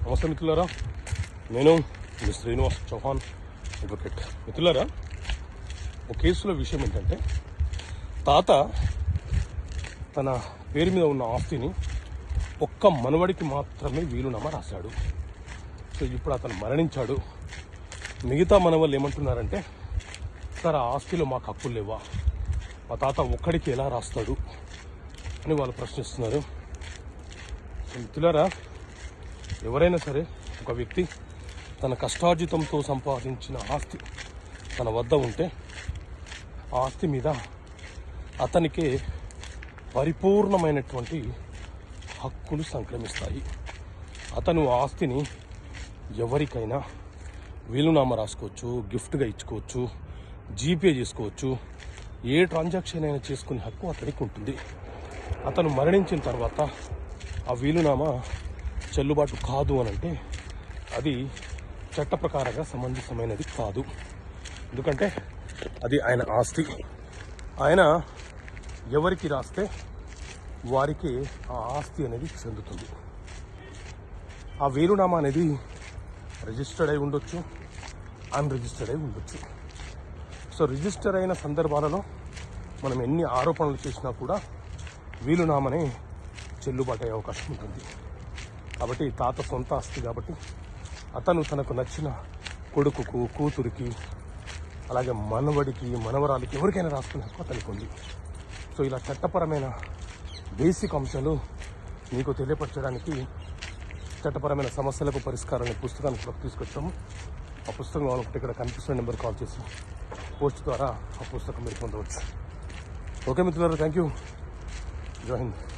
నమస్తే మిత్రులారా, నేను మీ శ్రీనివాస్ చౌహాన్ అడ్వకేట్. మిత్రులారా, ఒక కేసులో విషయం ఏంటంటే తాత తన పేరు మీద ఉన్న ఆస్తిని ఒక్క మనవడికి మాత్రమే వీలునామా రాశాడు. సో ఇప్పుడు అతను మరణించాడు. మిగతా మనవాళ్ళు ఏమంటున్నారంటే, సార్ ఆ ఆస్తిలో మాకు హక్కులు లేవా, మా తాత ఒక్కడికి ఎలా రాస్తాడు అని వాళ్ళు ప్రశ్నిస్తున్నారు. మిత్రులారా, ఎవరైనా సరే ఒక వ్యక్తి తన కష్టార్జితంతో సంపాదించిన ఆస్తి తన వద్ద ఉంటే ఆ ఆస్తి మీద అతనికే పరిపూర్ణమైనటువంటి హక్కులు సంక్రమిస్తాయి. అతను ఆ ఆస్తిని ఎవరికైనా వీలునామా రాసుకోవచ్చు, గిఫ్ట్గా ఇచ్చుకోవచ్చు, జీపే చేసుకోవచ్చు, ఏ ట్రాన్సాక్షన్ అయినా చేసుకునే హక్కు అతనికి ఉంటుంది. అతను మరణించిన తర్వాత ఆ వీలునామా చెల్లుబాటు కాదు అని అంటే అది చట్ట ప్రకారంగా సమంజసమైనది కాదు. ఎందుకంటే అది ఆయన ఆస్తి. ఆయన ఎవరికి రాస్తే వారికి ఆ ఆస్తి అనేది చెందుతుంది. ఆ వీలునామా అనేది రిజిస్టర్డ్ అయి ఉండొచ్చు, అన్రిజిస్టర్డ్ అయి ఉండొచ్చు. సో రిజిస్టర్ అయిన సందర్భాలలో మనం ఎన్ని ఆరోపణలు చేసినా కూడా వీలునామానే చెల్లుబాటు అయ్యే అవకాశం ఉంటుంది. కాబట్టి తాత సొంత ఆస్తి కాబట్టి అతను తనకు నచ్చిన కొడుకుకు, కూతురికి, అలాగే మనవడికి, మనవరాలికి ఎవరికైనా రాసుకునే హక్కు అతనికి ఉంది. సో ఇలా చట్టపరమైన బేసిక్ అంశాలు మీకు తెలియపరచడానికి చట్టపరమైన సమస్యలకు పరిష్కారాన్ని పుస్తకాన్ని తీసుకొచ్చాము. ఆ పుస్తకం ఒకటి ఇక్కడ కనిపిస్తున్న నెంబర్ కాల్ చేసి పోస్ట్ ద్వారా ఆ పుస్తకం మీరు పొందవచ్చు. ఓకే మిత్రులారా, థ్యాంక్ యూ. జై హింద్.